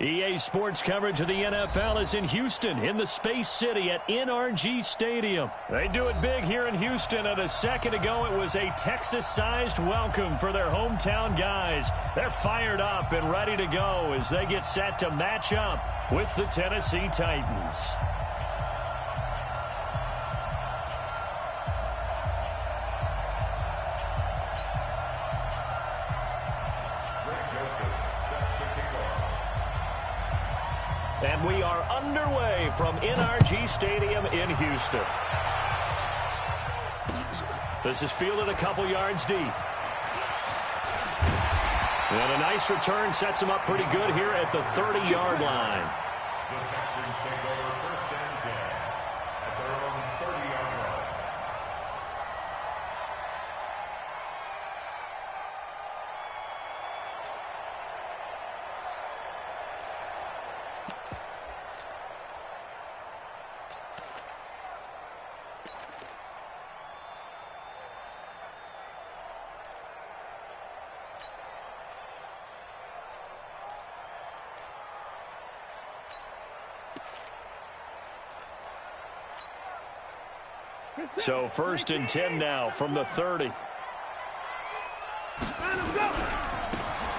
EA Sports coverage of the NFL is in Houston, in the Space City at NRG Stadium. They do it big here in Houston, and a second ago it was a Texas-sized welcome for their hometown guys. They're fired up and ready to go as they get set to match up with the Tennessee Titans. And we are underway from NRG Stadium in Houston. This is fielded a couple yards deep. And a nice return sets him up pretty good here at the 30-yard line. The Texans take over first and 10 at their own 30-yard line. So first and 10 now from the 30.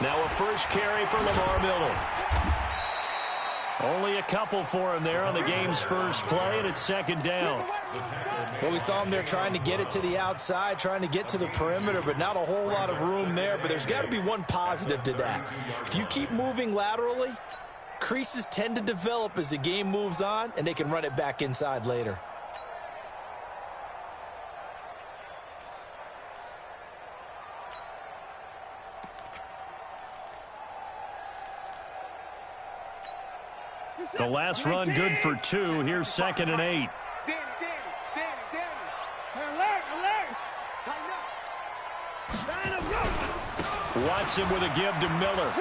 Now a first carry for Lamar Miller. Only a couple for him there on the game's first play, and it's second down. Well, we saw him there trying to get it to the outside, trying to get to the perimeter, but not a whole lot of room there. But there's got to be one positive to that. If you keep moving laterally, creases tend to develop as the game moves on, and they can run it back inside later. The last run good for 2. Here's second and 8. Watson with a give to Miller.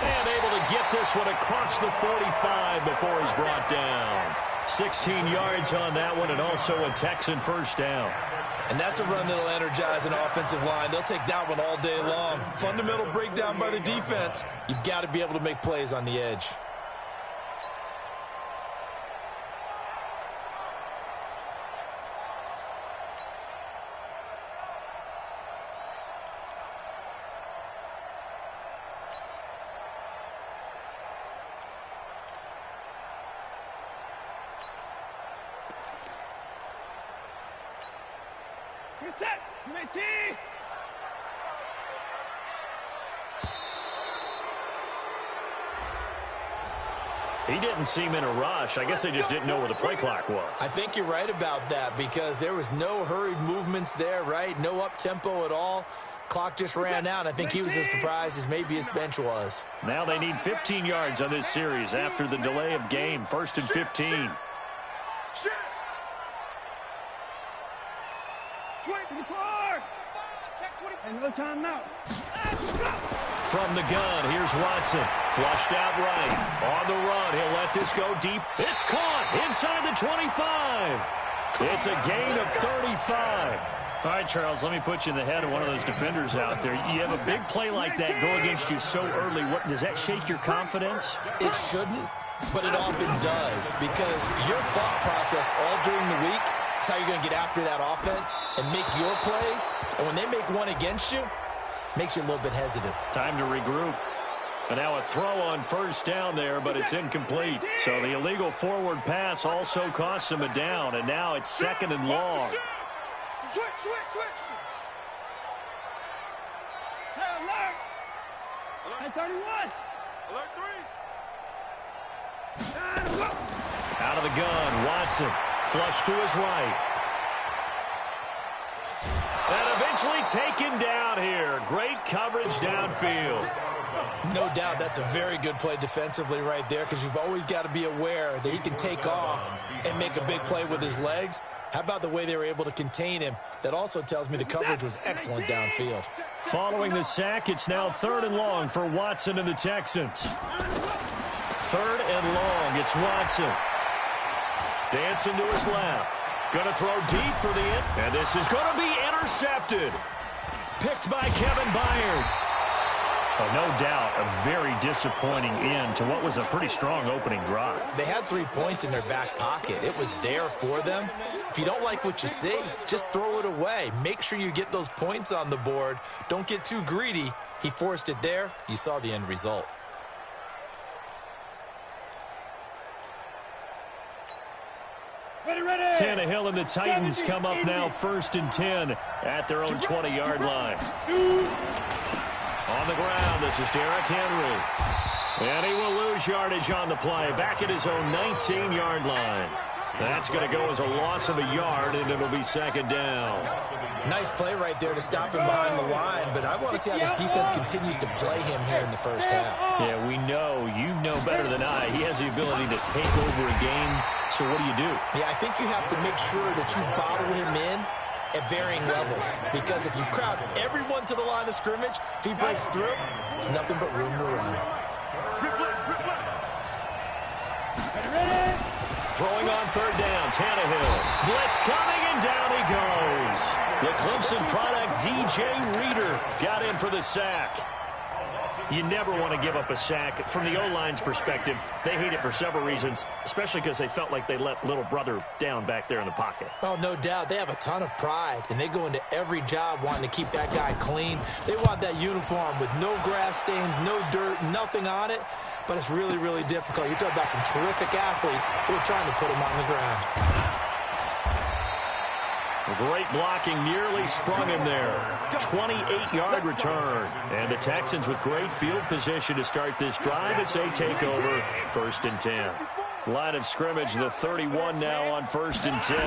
And able to get this one across the 45 before he's brought down. 16 yards on that one, and also a Texan first down. And that's a run that'll energize an offensive line. They'll take that one all day long. Fundamental breakdown by the defense. You've got to be able to make plays on the edge. He didn't seem in a rush. I guess they just didn't know where the play clock was. I think you're right about that because there was no hurried movements there, right? No up-tempo at all. Clock just ran out. I think he was as surprised as maybe his bench was. Now they need 15 yards on this series after the delay of game. First and 15. No timeout. From the gun, here's Watson. Flushed out right. On the run, he'll let this go deep. It's caught inside the 25. It's a gain of 35. All right, Charles, let me put you in the head of one of those defenders out there. You have a big play like that go against you so early. What, does that shake your confidence? It shouldn't, but it often does because your thought process all during the week is how you're going to get after that offense and make your plays. And when they make one against you, makes you a little bit hesitant. Time to regroup. And now a throw on first down there, but it's incomplete. So the illegal forward pass also costs him a down, and now it's second and long. Switch. Hey, alert. Alert 31. Alert 3. Out of the gun, Watson. Flush to his right. And eventually taken down here. Great coverage downfield. No doubt that's a very good play defensively right there because you've always got to be aware that he can take off and make a big play with his legs. How about the way they were able to contain him? That also tells me the coverage was excellent downfield. Following the sack, it's now third and long for Watson and the Texans. Third and long, it's Watson. Dancing to his left. Going to throw deep for the end. And this is going to be intercepted. Picked by Kevin Byard. Oh, no doubt, a very disappointing end to what was a pretty strong opening drive. They had 3 points in their back pocket. It was there for them. If you don't like what you see, just throw it away. Make sure you get those points on the board. Don't get too greedy. He forced it there. You saw the end result. Tannehill and the Titans come up now 1st and 10 at their own 20-yard line. On the ground, this is Derrick Henry. And he will lose yardage on the play. Back at his own 19-yard line. That's going to go as a loss of a yard, and it'll be 2nd down. Nice play right there to stop him behind the line, but I want to see how this defense continues to play him here in the first half. Yeah, we know. You know better than I. He has the ability to take over a game. So what do? Yeah, I think you have to make sure that you bottle him in at varying levels, because if you crowd everyone to the line of scrimmage, if he breaks through, there's nothing but room to run. Throwing on 3rd down, Tannehill. Blitz coming, and down he goes. The Clemson product, DJ Reader, got in for the sack. You never want to give up a sack. From the O-line's perspective, they hate it for several reasons, especially because they felt like they let little brother down back there in the pocket. Oh, no doubt. They have a ton of pride, and they go into every job wanting to keep that guy clean. They want that uniform with no grass stains, no dirt, nothing on it, but it's really, really difficult. You're talking about some terrific athletes who are trying to put him on the ground. Great blocking, nearly sprung him there. 28-yard return. And the Texans with great field position to start this drive as they take over 1st and 10. Line of scrimmage, the 31 now on 1st and 10.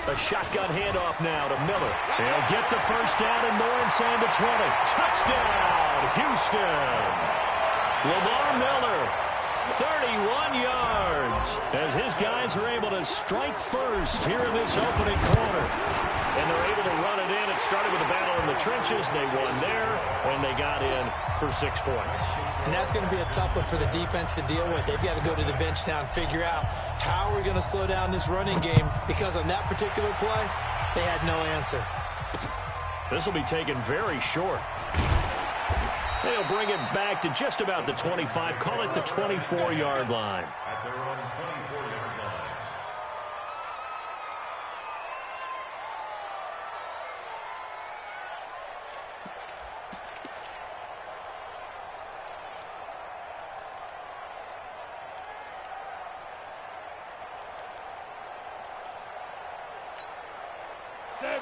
A shotgun handoff now to Miller. They'll get the first down and more inside the 20. Touchdown, Houston. Lamar Miller, 31 yards, as his guys are able to strike first here in this opening quarter. And they're able to run it in. It started with a battle in the trenches. They won there, and they got in for 6 points. And that's going to be a tough one for the defense to deal with. They've got to go to the bench now and figure out how we're going to slow down this running game, because on that particular play, they had no answer. This will be taken very short. They'll bring it back to just about the 25. Call it the 24-yard line. At their own 24-yard line.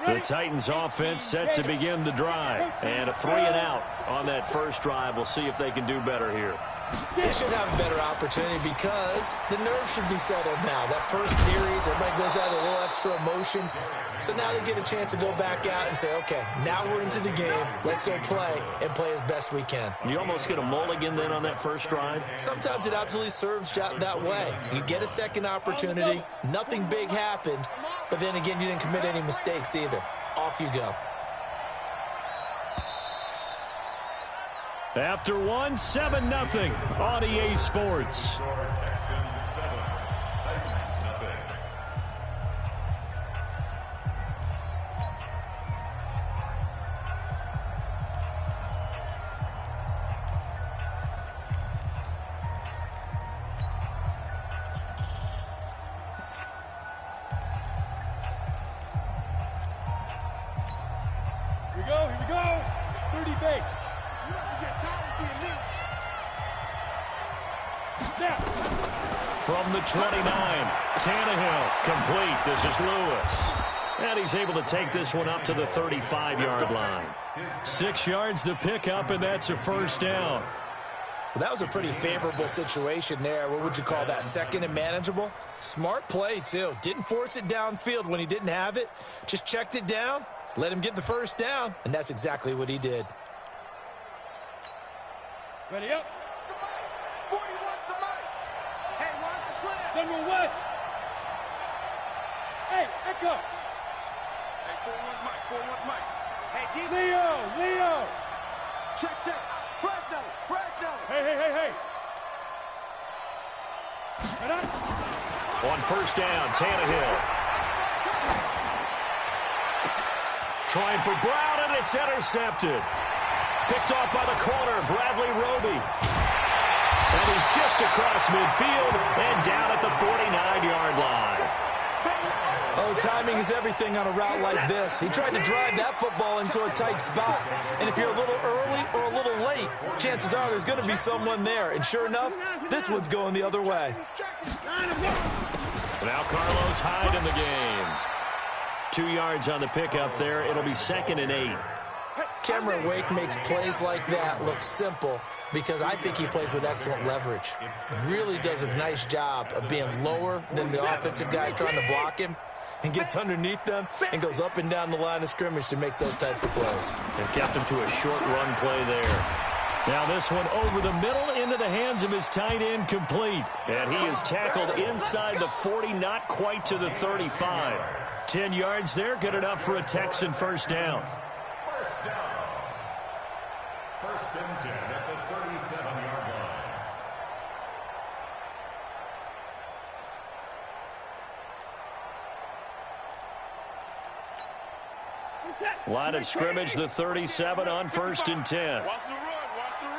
The Titans offense set to begin the drive. And a 3-and-out on that first drive. We'll see if they can do better here. They should have a better opportunity because the nerves should be settled now. That first series, everybody goes out a little extra emotion. So now they get a chance to go back out and say, okay, now we're into the game. Let's go play and play as best we can. You almost get a mulligan then on that first drive? Sometimes it absolutely serves that way. You get a second opportunity. Nothing big happened. But then again, you didn't commit any mistakes either. Off you go. After one, 7-0 on EA Sports. Texans 7, Titans nothing. Here we go. 30 base. From the 29, Tannehill complete. This is Lewis. And he's able to take this one up to the 35-yard line. 6 yards the pickup, and that's a first down. Well, that was a pretty favorable situation there. What would you call that? Second and manageable? Smart play, too. Didn't force it downfield when he didn't have it. Just checked it down, let him get the first down, and that's exactly what he did. Ready up. 40 wants the mic. Hey, watch the slant. General West. Hey, Echo. Hey, 4-1 mic, 4-1 mic. Hey, give me. Leo. Check. Fresno. Hey. Right up. On first down, Tannehill. Trying for Brown, and it's intercepted. Picked off by the corner, Bradley Roby. And he's just across midfield and down at the 49-yard line. Oh, timing is everything on a route like this. He tried to drive that football into a tight spot. And if you're a little early or a little late, chances are there's going to be someone there. And sure enough, this one's going the other way. Now Carlos Hyde in the game. 2 yards on the pickup there. It'll be 2nd and 8. Cameron Wake makes plays like that look simple because I think he plays with excellent leverage. Really does a nice job of being lower than the offensive guys trying to block him and gets underneath them and goes up and down the line of scrimmage to make those types of plays. And kept him to a short run play there. Now this one over the middle into the hands of his tight end, complete. And he is tackled inside the 40, not quite to the 35. 10 yards there, good enough for a Texan first down. First down. 1st and 10 at the 37-yard line. Line of scrimmage, the 37 on 1st and 10. Watch the run. Watch the run.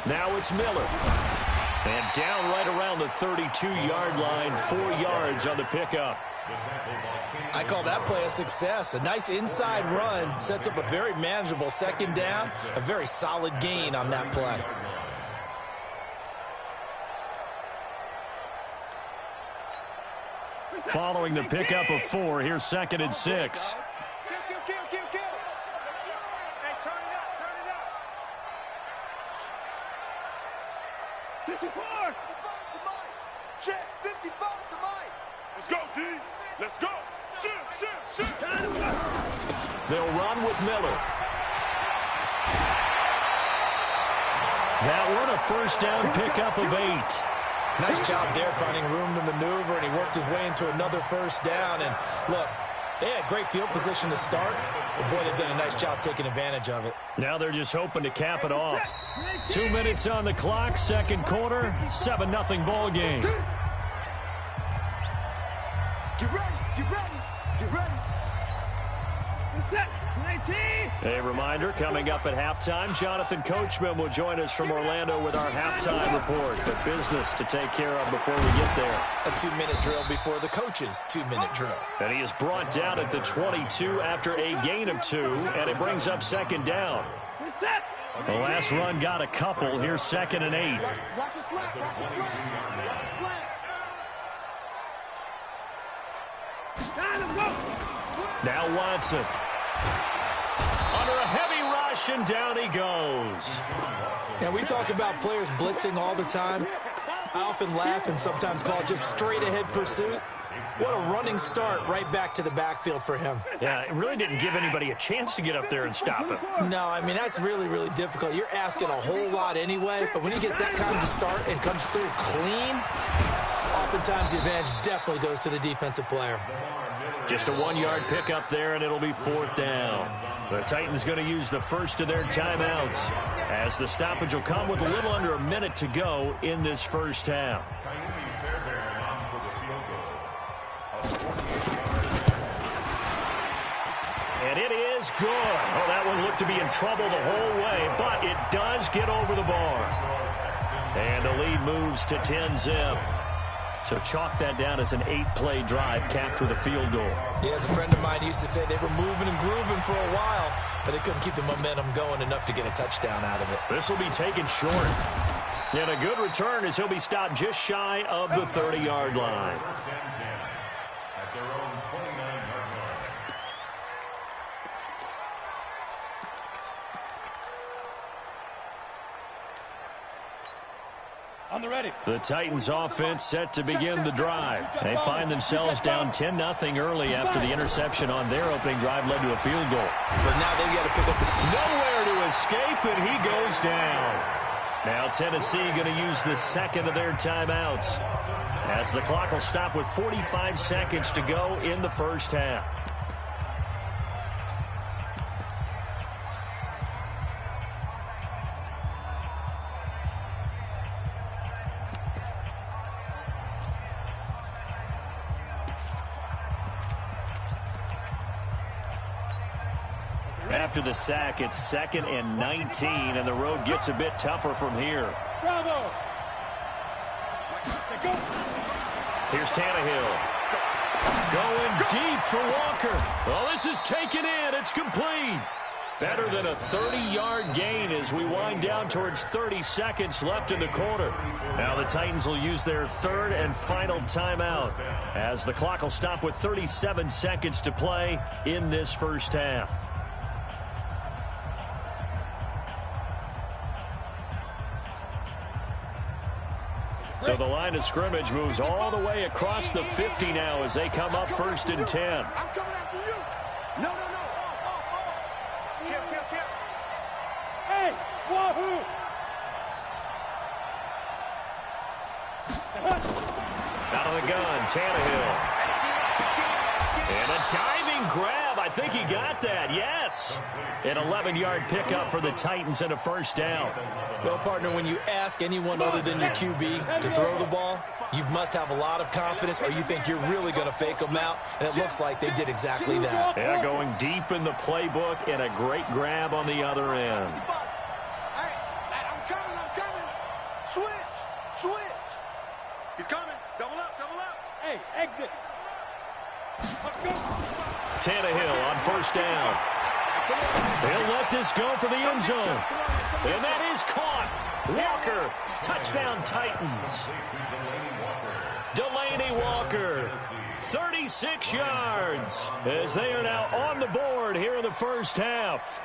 Now it's Miller. And down right around the 32-yard line, 4 yards on the pickup. I call that play a success. A nice inside run sets up a very manageable 2nd down, a very solid gain on that play. Following the pickup of 4, here's 2nd and 6. Kill. Hey, turn it up. 54. Check, 55 to Mike. Let's go, D. Let's go. Shoot. They'll run with Miller. That one, a first down pickup of 8. Nice job there finding room to maneuver, and he worked his way into another first down. And look, they had great field position to start, but boy, they've done a nice job taking advantage of it. Now they're just hoping to cap it off. 2 minutes on the clock, 2nd quarter, 7-0 ball game. Get ready. Set. 19. A reminder, coming up at halftime, Jonathan Coachman will join us from Orlando with our halftime report. But business to take care of before we get there. A 2-minute drill before the coach's 2-minute drill. And he is brought down at the 22 after a gain of 2, and it brings up 2nd down. The last run got a couple. Here's 2nd and 8. Watch the slap. Now Watson. Under a heavy rush, and down he goes. Now, we talk about players blitzing all the time. I often laugh and sometimes call it just straight-ahead pursuit. What a running start right back to the backfield for him. Yeah, it really didn't give anybody a chance to get up there and stop him. No, I mean, that's really, really difficult. You're asking a whole lot anyway, but when he gets that kind of start and comes through clean, oftentimes the advantage definitely goes to the defensive player. Just a 1-yard pickup there, and it'll be 4th down. The Titans going to use the first of their timeouts, as the stoppage will come with a little under a minute to go in this first half. And it is good. Oh, that one looked to be in trouble the whole way, but it does get over the bar. And the lead moves to 10-zip. So chalk that down as an 8-play drive capped with a field goal. Yeah, as a friend of mine used to say, they were moving and grooving for a while, but they couldn't keep the momentum going enough to get a touchdown out of it. This will be taken short. And a good return as he'll be stopped just shy of the 30-yard line. First and 10 at their own 29-yard line. On the ready. The Titans offense set to begin the drive. They find themselves down 10-0 early after the interception on their opening drive led to a field goal. So now they've got to pick up the... Nowhere to escape, and he goes down. Now Tennessee going to use the second of their timeouts, as the clock will stop with 45 seconds to go in the first half. After the sack, it's 2nd and 19, and the road gets a bit tougher from here. Bravo. Go. Here's Tannehill. Going deep for Walker. Well, this is taken in. It's complete. Better than a 30-yard gain as we wind down towards 30 seconds left in the quarter. Now the Titans will use their 3rd and final timeout as the clock will stop with 37 seconds to play in this first half. So the line of scrimmage moves all the way across the 50 now as they come up 1st and 10. I'm coming after you. No. Kill. Hey, wahoo. Out of the gun, Tannehill. And a diving grab. I think he got that. Yes. An 11-yard pickup for the Titans and a 1st down. Well, partner, when you ask anyone other than your QB to throw the ball, you must have a lot of confidence or you think you're really going to fake them out, and it looks like they did exactly that. Yeah, going deep in the playbook and a great grab on the other end. Hey, I'm coming. Switch. He's coming. Double up. Hey, exit. Go. Tannehill on 1st down. He'll let this go for the end zone. And that is caught. Walker, touchdown Titans. Delaney Walker, 36 yards as they are now on the board here in the first half.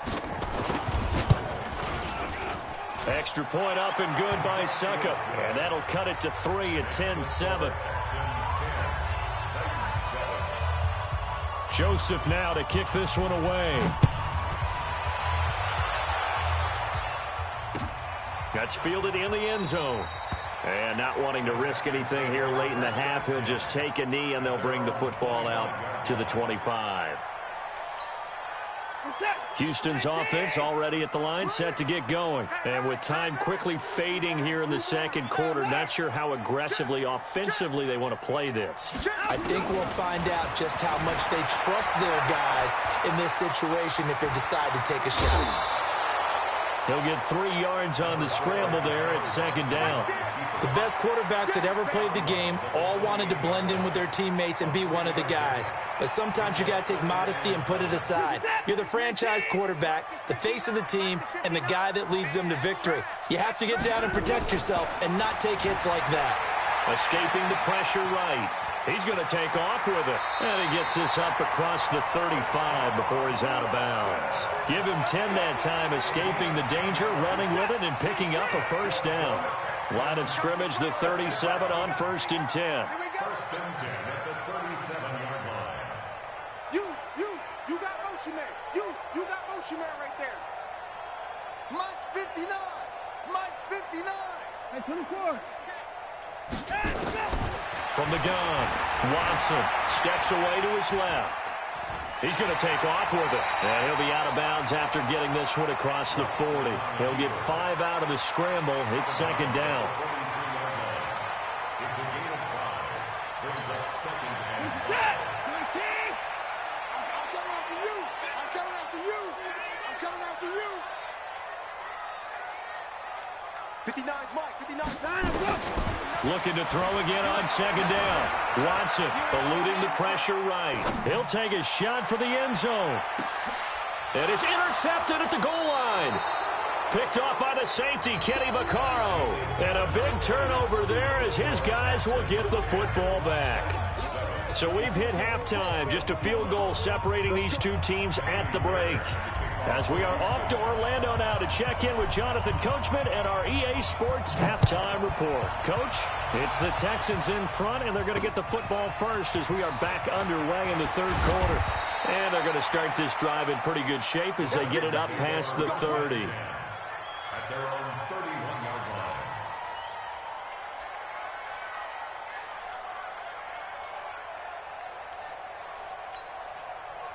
Extra point up and good by Suckup. And that'll cut it to 3 at 10-7. Joseph now to kick this one away. That's fielded in the end zone. And not wanting to risk anything here late in the half, he'll just take a knee and they'll bring the football out to the 25. Houston's offense already at the line, set to get going. And with time quickly fading here in the second quarter, not sure how aggressively, offensively they want to play this. I think we'll find out just how much they trust their guys in this situation if they decide to take a shot. He'll get 3 yards on the scramble there at 2nd down. The best quarterbacks that ever played the game all wanted to blend in with their teammates and be one of the guys. But sometimes you got to take modesty and put it aside. You're the franchise quarterback, the face of the team, and the guy that leads them to victory. You have to get down and protect yourself and not take hits like that. Escaping the pressure right. He's going to take off with it. And he gets this up across the 35 before he's out of bounds. Give him 10 that time, escaping the danger, running with it, and picking up a 1st down. Line of scrimmage, the 37 on 1st and 10. 1st and 10 at the 37-yard line. You got motion man. You got motion man right there. Mike's 59. Hey, 24. From the gun, Watson steps away to his left. He's going to take off with it. And he'll be out of bounds after getting this one across the 40. He'll get 5 out of the scramble. It's 2nd down. It's a gain of 5. Brings up 2nd and 5. I'm coming after you. 59's Mike. 59's Looking to throw again on 2nd down. Watson eluding the pressure right. He'll take a shot for the end zone. And it's intercepted at the goal line. Picked off by the safety, Kenny Vaccaro. And a big turnover there as his guys will get the football back. So we've hit halftime. Just a field goal separating these two teams at the break. As we are off to Orlando now to check in with Jonathan Coachman and our EA Sports halftime report. Coach, it's the Texans in front, and they're going to get the football first as we are back underway in the 3rd quarter. And they're going to start this drive in pretty good shape as they get it up past the 30. At their own 31-yard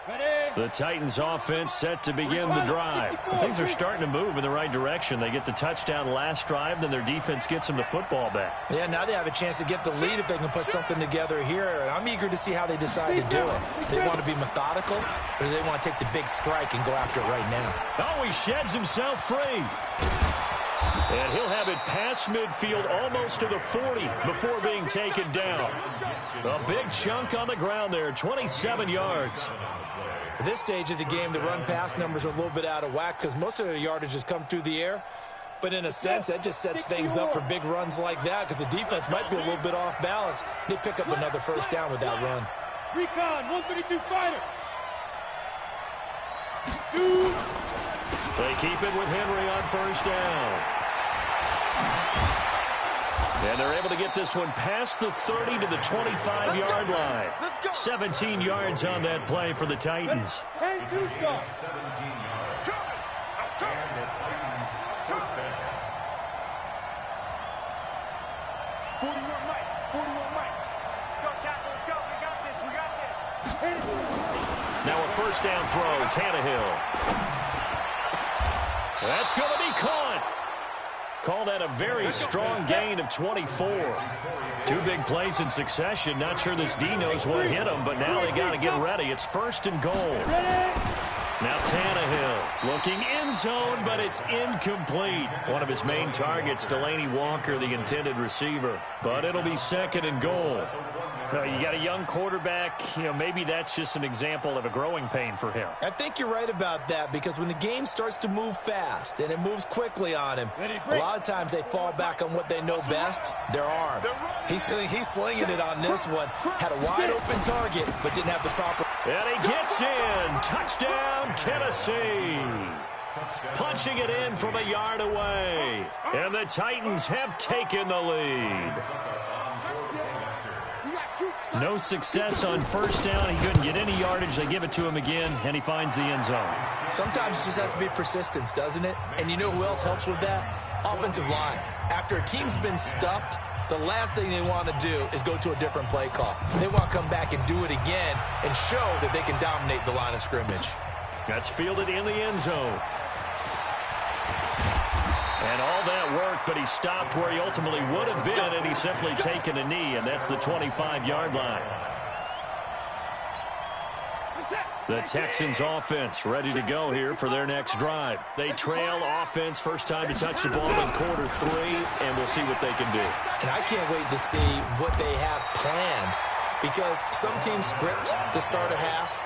line. Ready. The Titans offense set to begin the drive. Things are starting to move in the right direction. They get the touchdown last drive, then their defense gets them the football back. Yeah, now they have a chance to get the lead if they can put something together here. And I'm eager to see how they decide to do it. They want to be methodical, or do they want to take the big strike and go after it right now? Oh, he sheds himself free. And he'll have it past midfield almost to the 40 before being taken down. A big chunk on the ground there, 27 yards. At this stage of the game, the run-pass numbers are a little bit out of whack because most of their yardage has come through the air. But in a sense, that just sets things up for big runs like that because the defense might be a little bit off balance. They pick up another first down with that run. Recon, 132 fighter. Shoot. They keep it with Henry on first down. And they're able to get this one past the 30 to the 25-yard line. 17 yards on that play for the Titans. 10 2 stop. 17 yards. And the Titans first down. 41 Mike. 41 Mike. Go, tackle. Let's go. We got this. Now a first down throw, Tannehill. That's going to be caught. Call that a very strong gain of 24. Two big plays in succession. Not sure this D knows what hit him, but now they got to get ready. It's first and goal. Now Tannehill looking end zone, but it's incomplete. One of his main targets, Delaney Walker, the intended receiver. But it'll be second and goal. No, you got a young quarterback. You know, maybe that's just an example of a growing pain for him. I think you're right about that because when the game starts to move fast and it moves quickly on him, a lot of times they fall back on what they know best, their arm. He's slinging it on this one. Had a wide open target, but didn't have the proper. And he gets in. Touchdown, Tennessee. Punching it in from a yard away. And the Titans have taken the lead. No success on first down. He couldn't get any yardage. They give it to him again, and he finds the end zone. Sometimes it just has to be persistence, doesn't it? And you know who else helps with that? Offensive line. After a team's been stuffed, the last thing they want to do is go to a different play call. They want to come back and do it again and show that they can dominate the line of scrimmage. That's fielded in the end zone. And all that work, but he stopped where he ultimately would have been, and he's simply taken a knee, and that's the 25-yard line. The Texans offense ready to go here for their next drive. They trail offense, first time to touch the ball in quarter 3, and we'll see what they can do. And I can't wait to see what they have planned because some teams script to start a half.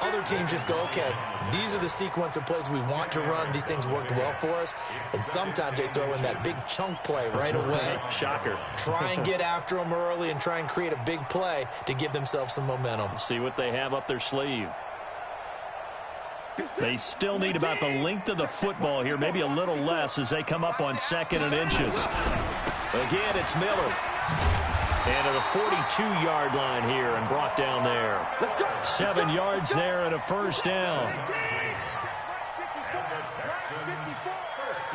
Other teams just go, okay, these are the sequence of plays we want to run. These things worked well for us. And sometimes they throw in that big chunk play right away. Shocker. Try and get after them early and try and create a big play to give themselves some momentum. See what they have up their sleeve. They still need about the length of the football here, maybe a little less as they come up on second and inches. Again, it's Miller. And to the 42-yard line here and brought down there. 7 yards there and a first down.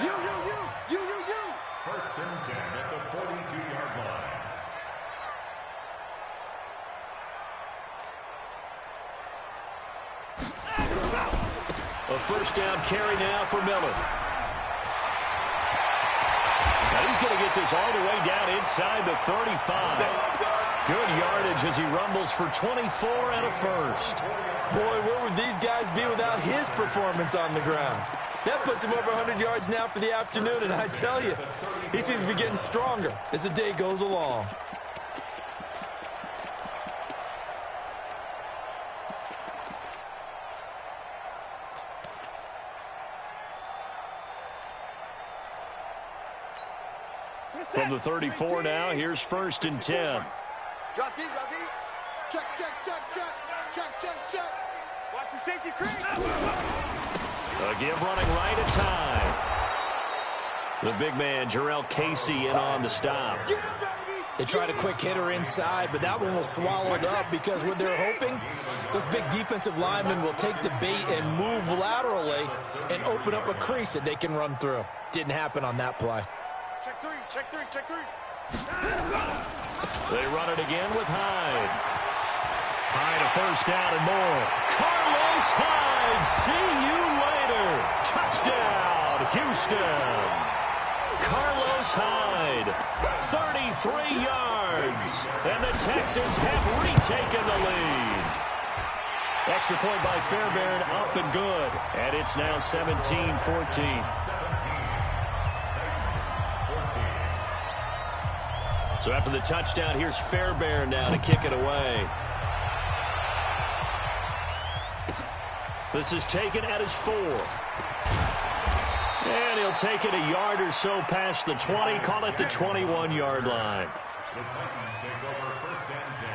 You. First and 10 at the 42-yard line. A first down carry now for Miller. Now he's going to get this all the way down inside the 35. Good yardage as he rumbles for 24 and a first. Boy, where would these guys be without his performance on the ground? That puts him over 100 yards now for the afternoon, and I tell you, he seems to be getting stronger as the day goes along. From the 34 now, here's first and 10. Drop deep. Check. Watch the safety creep. A give running right at time. The big man, Jarrell Casey, in on the stop. They tried a quick hitter inside, but that one was swallowed up because what they're hoping, those big defensive linemen will take the bait and move laterally and open up a crease that they can run through. Didn't happen on that play. Check three. They run it again with Hyde. Hyde a first down and more. Carlos Hyde, see you later. Touchdown, Houston. Carlos Hyde, 33 yards. And the Texans have retaken the lead. Extra point by Fairbairn, up and good. And it's now 17-14. So after the touchdown, here's Fairbairn now to kick it away. This is taken at his 4. And he'll take it a yard or so past the 20, call it the 21-yard line. The Titans take over first and 10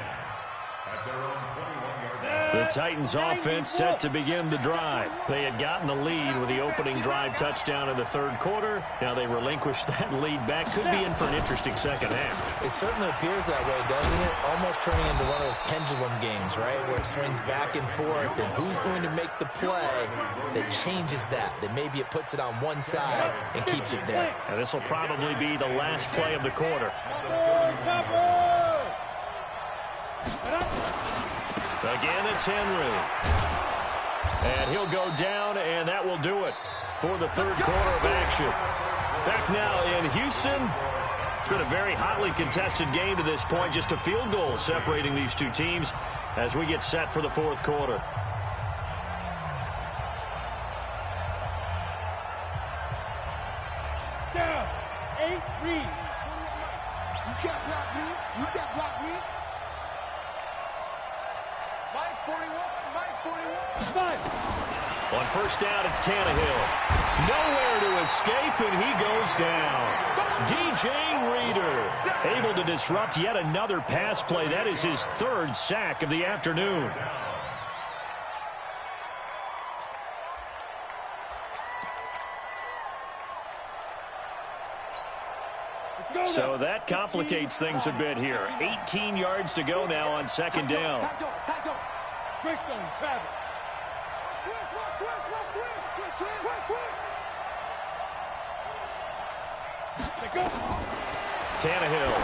at their own 21-yard line. The Titans offense set to begin the drive. They had gotten the lead with the opening drive touchdown in the third quarter. Now they relinquish that lead back. Could be in for an interesting second half. It certainly appears that way, doesn't it? Almost turning into one of those pendulum games, right? Where it swings back and forth, and who's going to make the play that changes that maybe it puts it on one side and keeps it there. And this will probably be the last play of the quarter. Again, it's Henry. And he'll go down, and that will do it for the third quarter of action. Back now in Houston. It's been a very hotly contested game to this point. Just a field goal separating these two teams as we get set for the fourth quarter. Down. 8-3. You can't block me. You can't block me. Mike 41. Mike 41. 5. On first down, it's Tannehill. Nowhere to escape, and he goes down. DJ Reader able to disrupt yet another pass play. That is his third sack of the afternoon. So that complicates things a bit here. 18 yards to go now on second down. KicksOnDeck, Travis. Tannehill.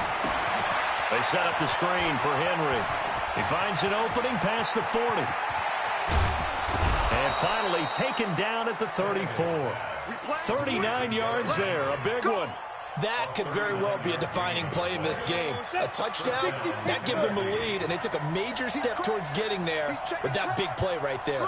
They set up the screen for Henry. He finds an opening past the 40. And finally taken down at the 34. 39 yards there, a big one. That could very well be a defining play in this game. A touchdown, that gives them the lead, and they took a major step towards getting there with that big play right there.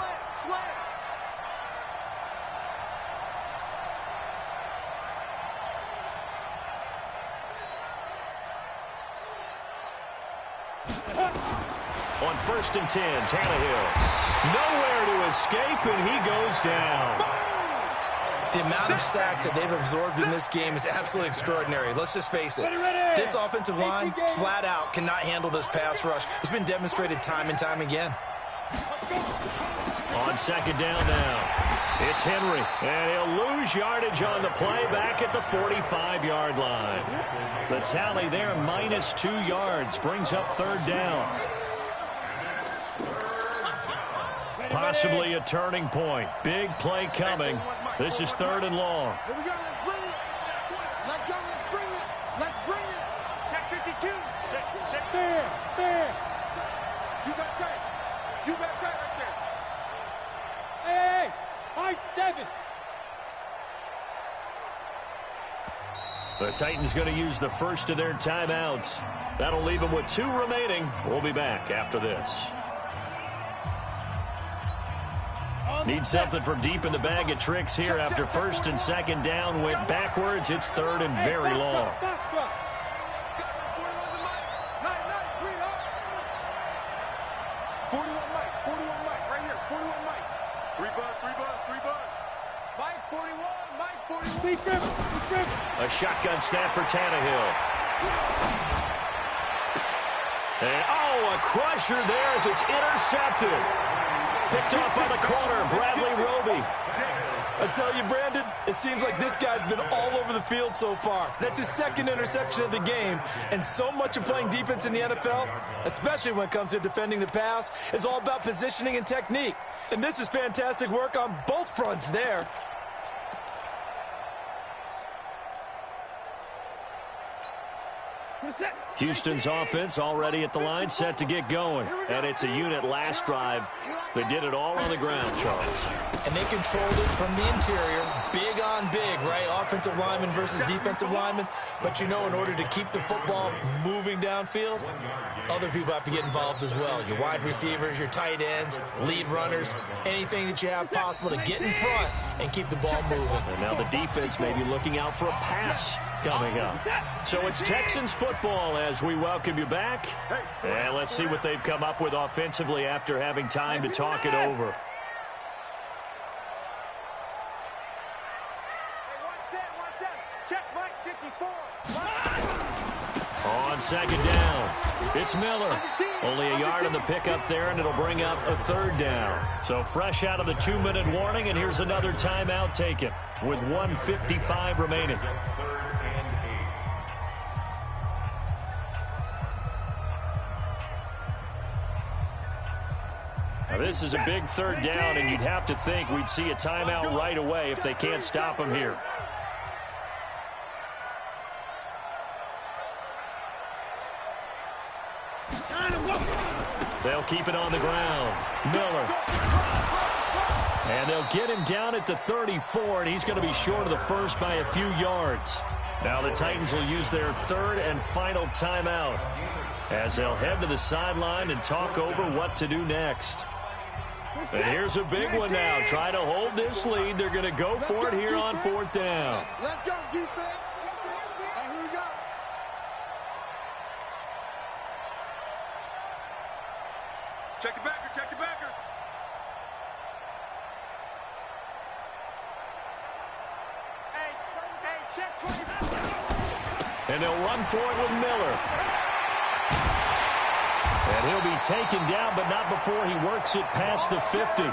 On first and 10, Tannehill. Nowhere to escape, and he goes down. The amount of sacks that they've absorbed in this game is absolutely extraordinary. Let's just face it. This offensive line, flat out, cannot handle this pass rush. It's been demonstrated time and time again. On second down now, it's Henry, and he'll lose yardage on the play back at the 45-yard line. The tally there, -2 yards, brings up third down. Possibly a turning point. Big play coming. This is third and long. Here we go. Let's bring it. Let's go. Let's bring it. Let's bring it. Check 52. Check. Fair. You got tight. You got tight right there. Hey. High 7. The Titans going to use the first of their timeouts. That'll leave them with 2 remaining. We'll be back after this. Need something from deep in the bag of tricks here after first and second down went backwards. It's third and very long. Foxtrot. 41 Mike, right here, 41 Mike. 3 buzz. Mike 41, Mike 41. Lee Griffin. A shotgun snap for Tannehill. And, a crusher there as it's intercepted. Picked off by the corner, Bradley Roby. I tell you, Brandon, it seems like this guy's been all over the field so far. That's his second interception of the game. And so much of playing defense in the NFL, especially when it comes to defending the pass, is all about positioning and technique. And this is fantastic work on both fronts there. Houston's offense already at the line, set to get going. And it's a unit last drive that did it all on the ground, Charles. And they controlled it from the interior, big on big, right? Offensive lineman versus defensive lineman. But you know, in order to keep the football moving downfield, other people have to get involved as well. Your wide receivers, your tight ends, lead runners, anything that you have possible to get in front and keep the ball moving. And now the defense may be looking out for a pass coming up. So it's Texans football as we welcome you back. And let's see what they've come up with offensively after having time to talk it over. Check right 54. On second down, it's Miller. Only a yard on the pickup there, and it'll bring up a third down. So fresh out of the 2-minute warning, and here's another timeout taken with 1:55 remaining. Now this is a big third down, and you'd have to think we'd see a timeout right away if they can't stop him here. They'll keep it on the ground. Miller. And they'll get him down at the 34, and he's going to be short of the first by a few yards. Now the Titans will use their third and final timeout as they'll head to the sideline and talk over what to do next. And here's a big one now. Trying to hold this lead. They're going to go for it here on fourth down. Let's go, defense. And here we go. Check the backer, check the backer. Hey, check 20. And they'll run for it with Miller. And he'll be taken down, but not before he works it past the 50.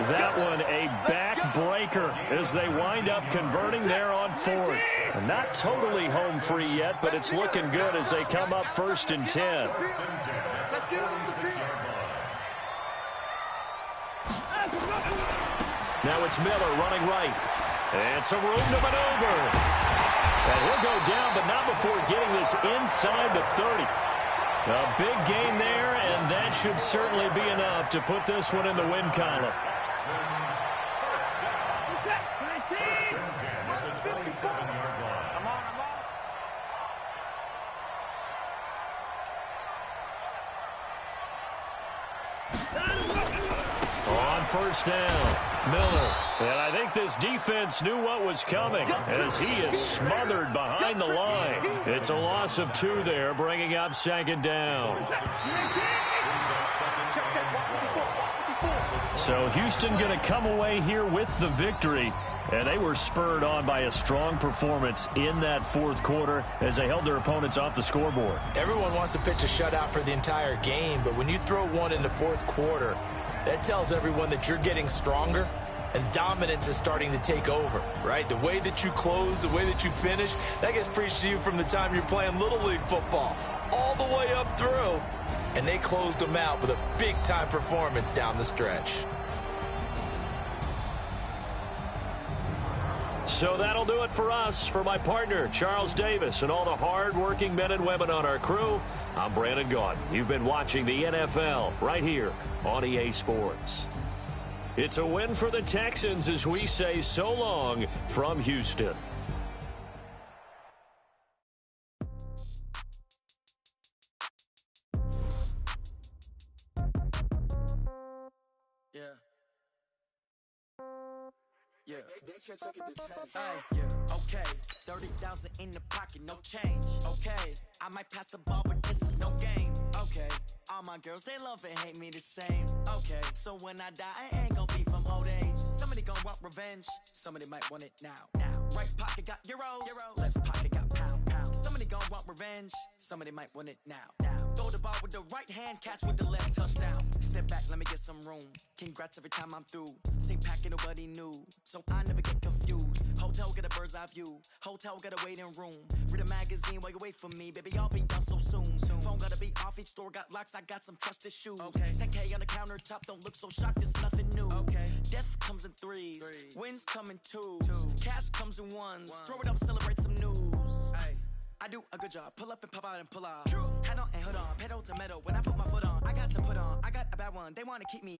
That one a backbreaker as they wind up converting there on fourth. And not totally home free yet, but it's looking good as they come up 1st and 10. Let's get on the field. Now it's Miller running right. And some room to maneuver. And he'll go down, but not before getting this inside the 30. A big gain there, and that should certainly be enough to put this one in the win column. On first down, Miller. And I think this defense knew what was coming as he is smothered behind the line. It's a loss of 2 there, bringing up second down. So Houston going to come away here with the victory. And they were spurred on by a strong performance in that fourth quarter as they held their opponents off the scoreboard. Everyone wants to pitch a shutout for the entire game, but when you throw one in the fourth quarter, that tells everyone that you're getting stronger and dominance is starting to take over, right? The way that you close, the way that you finish, that gets preached to you from the time you're playing Little League football all the way up through. And they closed them out with a big-time performance down the stretch. So that'll do it for us. For my partner, Charles Davis, and all the hard-working men and women on our crew, I'm Brandon Gaudin. You've been watching the NFL right here on EA Sports. It's a win for the Texans as we say so long from Houston. Okay, 30,000 in the pocket, no change. Okay, I might pass the ball, but this is no game. Okay, all my girls, they love and hate me the same. Okay, so when I die, I ain't gonna be from old age. Somebody gonna want revenge, somebody might want it now. Right pocket got euros, left pocket got pounds. Somebody gonna want revenge, somebody might want it now. Throw the ball with the right hand, catch with the left, touchdown. Step back, let me get some room. Congrats every time I'm through. Same packet, nobody knew, so I never get confused. Hotel get a bird's eye view. Hotel got a waiting room. Read a magazine while you wait for me. Baby, I'll be done so soon. Phone gotta be off. Each store got locks. I got some trusted shoes. Okay. 10K on the countertop. Don't look so shocked. It's nothing new. Okay. Death comes in threes. Wins come in twos. Cash comes in ones. Throw it up, celebrate some news. Ay. I I do a good job. Pull up and pop out and pull out. Hat on and hood on, pedal to metal. When I put my foot on, I got to put on. I got a bad one. They want to keep me.